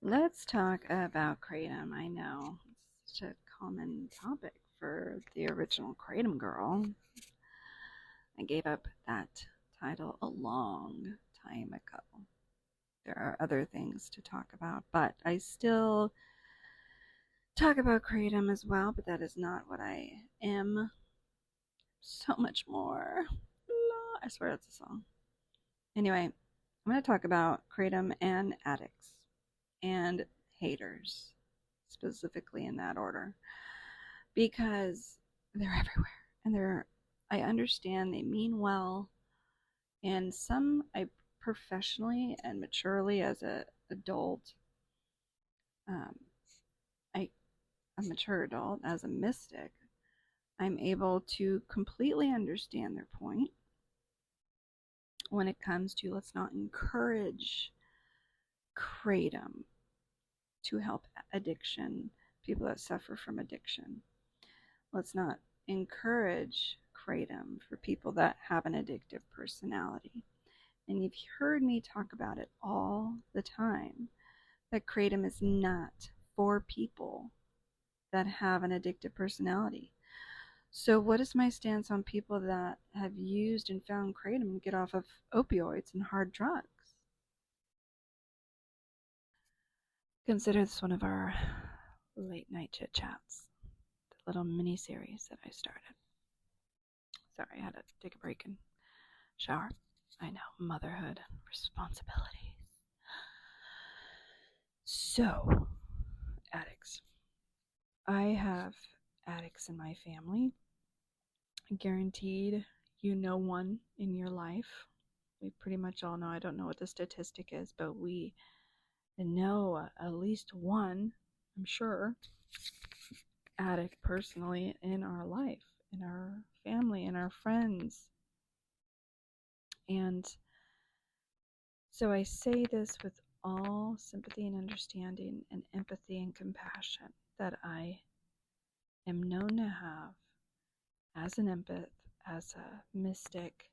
Let's talk about Kratom. I know it's such a common topic for the original Kratom girl. I gave up that title a long time ago. There are other things to talk about, but I still talk about Kratom as well, but that is not what I am. So much more. I swear that's a song. Anyway, I'm going to talk about Kratom and addicts and haters, specifically in that order, because they're everywhere and I understand they mean well, and some I professionally and maturely as a adult, um, I a mature adult as a mystic, I'm able to completely understand their point when it comes to let's not encourage kratom to help addiction, people that suffer from addiction. Let's not encourage kratom for people that have an addictive personality. And you've heard me talk about it all the time that kratom is not for people that have an addictive personality. So, what is my stance on people that have used and found kratom to get off of opioids and hard drugs? Consider this one of our late night chit chats, the little mini series that I started. Sorry, I had to take a break and shower. I know, motherhood, responsibilities. So, addicts. I have addicts in my family. Guaranteed you know one in your life. We pretty much all know. I don't know what the statistic is, but we know at least one, I'm sure, addict personally in our life, in our family, in our friends. And so I say this with all sympathy and understanding and empathy and compassion that I am known to have as an empath, as a mystic.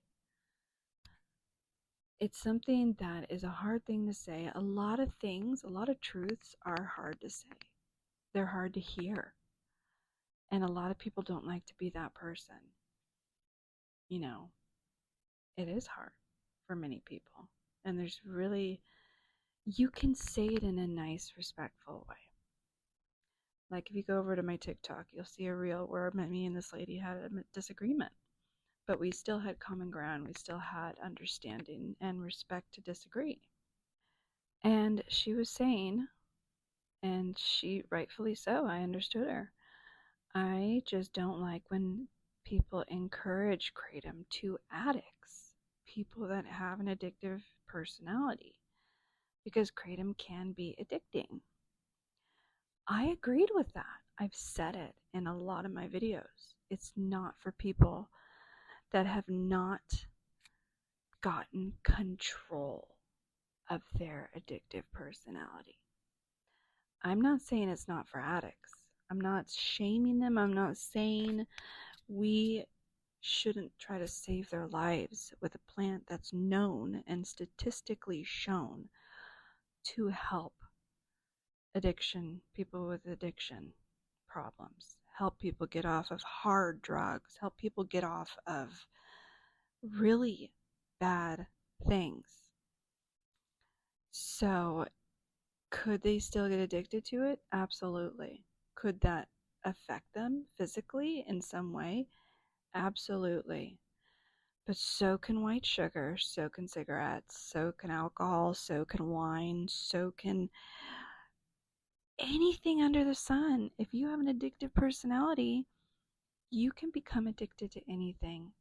It's something that is a hard thing to say. A lot of things, a lot of truths are hard to say. They're hard to hear. And a lot of people don't like to be that person. You know, it is hard for many people. And there's really, you can say it in a nice, respectful way. Like if you go over to my TikTok, you'll see a reel where me and this lady had a disagreement. But we still had common ground. We still had understanding and respect to disagree. And she was saying, and she rightfully so, I understood her. I just don't like when people encourage kratom to addicts, people that have an addictive personality, because kratom can be addicting. I agreed with that. I've said it in a lot of my videos. It's not for people that have not gotten control of their addictive personality. I'm not saying it's not for addicts. I'm not shaming them. I'm not saying we shouldn't try to save their lives with a plant that's known and statistically shown to help people with addiction problems, help people get off of hard drugs, help people get off of really bad things. So, could they still get addicted to it? Absolutely. Could that affect them physically in some way? Absolutely. But so can white sugar, so can cigarettes, so can alcohol, so can wine, so can anything under the sun. If you have an addictive personality, you can become addicted to anything.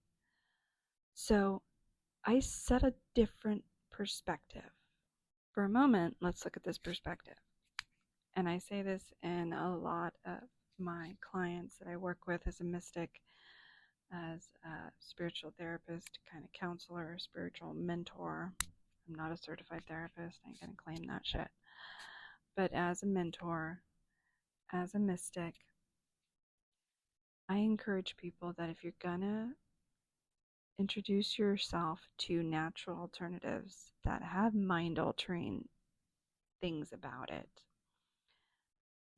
So I set a different perspective. For a moment, let's look at this perspective. And I say this in a lot of my clients that I work with as a mystic, as a spiritual therapist, kind of counselor, spiritual mentor. I'm not a certified therapist. I ain't gonna claim that shit. But as a mentor, as a mystic, I encourage people that if you're gonna introduce yourself to natural alternatives that have mind altering things about it.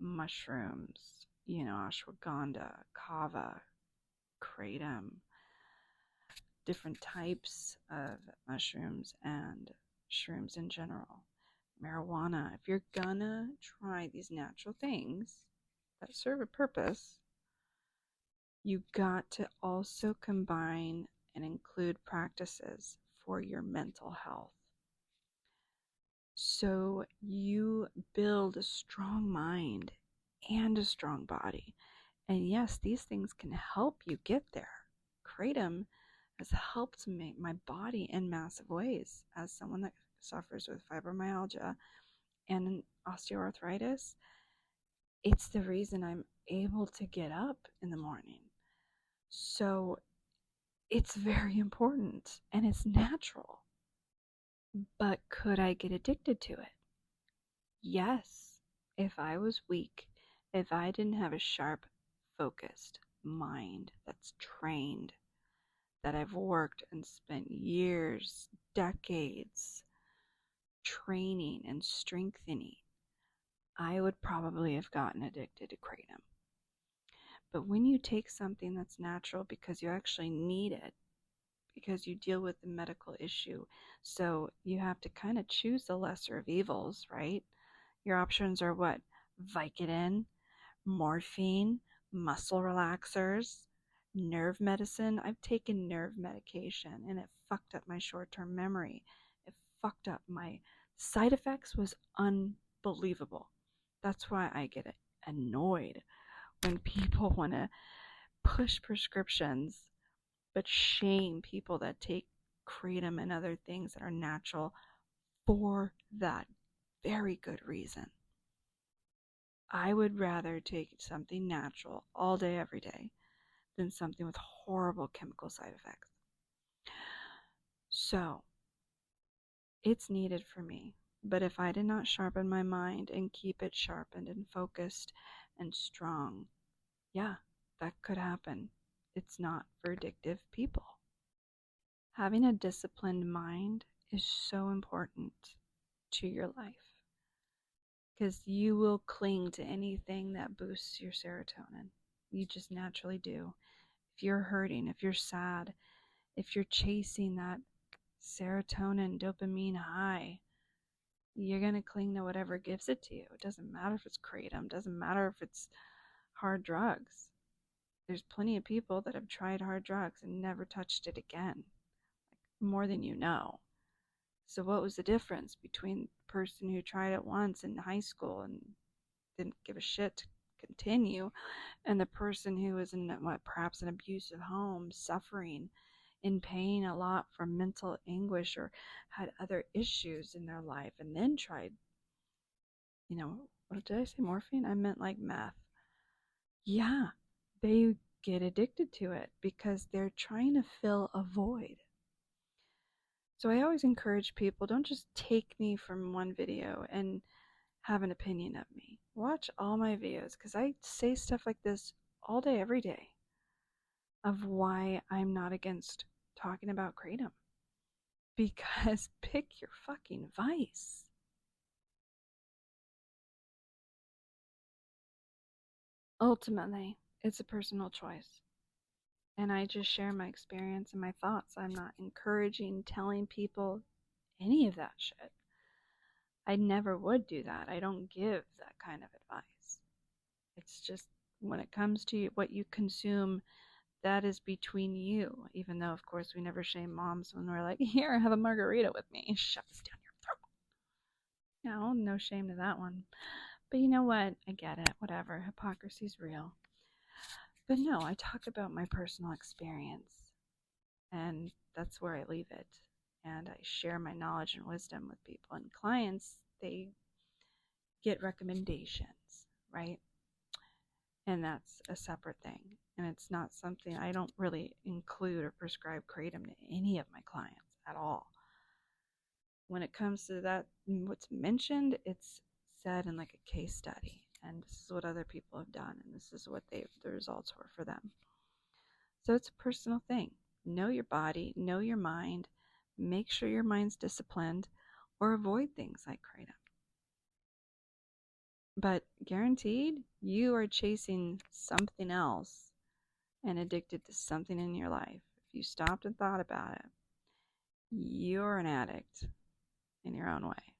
Mushrooms, ashwagandha, kava, kratom, different types of mushrooms and shrooms in general. Marijuana. If you're gonna try these natural things that serve a purpose, you got to also combine and include practices for your mental health. So you build a strong mind and a strong body. And yes, these things can help you get there. Kratom has helped my body in massive ways. As someone that suffers with fibromyalgia and osteoarthritis, it's the reason I'm able to get up in the morning. So it's very important and it's natural. But could I get addicted to it? Yes. If I was weak, if I didn't have a sharp, focused mind that's trained, that I've worked and spent years, decades training and strengthening, I would probably have gotten addicted to kratom. But when you take something that's natural because you actually need it, because you deal with the medical issue, so you have to kind of choose the lesser of evils, right? Your options are what? Vicodin, morphine, muscle relaxers, nerve medicine. I've taken nerve medication and it fucked up my short-term memory. It fucked up my side effects was unbelievable. That's why I get annoyed when people want to push prescriptions but shame people that take kratom and other things that are natural for that very good reason. I would rather take something natural all day, every day, than something with horrible chemical side effects. So, it's needed for me. But if I did not sharpen my mind and keep it sharpened and focused and strong, yeah, that could happen. It's not for addictive people. Having a disciplined mind is so important to your life because you will cling to anything that boosts your serotonin. You just naturally do. If you're hurting, if you're sad, if you're chasing that serotonin, dopamine high, you're going to cling to whatever gives it to you. It doesn't matter if it's kratom, doesn't matter if it's hard drugs. There's plenty of people that have tried hard drugs and never touched it again, more than you know. So what was the difference between the person who tried it once in high school and didn't give a shit to continue, and the person who was in perhaps an abusive home, suffering, in pain a lot from mental anguish or had other issues in their life and then tried, what did I say, morphine? I meant like meth. Yeah, they get addicted to it because they're trying to fill a void. So I always encourage people, don't just take me from one video and have an opinion of me. Watch all my videos because I say stuff like this all day, every day, of why I'm not against talking about kratom. Because pick your fucking vice. Ultimately, it's a personal choice. And I just share my experience and my thoughts. I'm not encouraging, telling people any of that shit. I never would do that. I don't give that kind of advice. It's just when it comes to what you consume, that is between you. Even though, of course, we never shame moms when we're like, here, have a margarita with me. Shove this down your throat. No shame to that one. But you know what? I get it. Whatever. Hypocrisy's real. But no, I talk about my personal experience. And that's where I leave it. And I share my knowledge and wisdom with people. And clients, they get recommendations, right? And that's a separate thing. And it's not something I don't really include or prescribe kratom to any of my clients at all. When it comes to that, what's mentioned, it's said in like a case study. And this is what other people have done. And this is what the results were for them. So it's a personal thing. Know your body, know your mind, make sure your mind's disciplined, or avoid things like kratom. But guaranteed, you are chasing something else and addicted to something in your life. If you stopped and thought about it, you're an addict in your own way.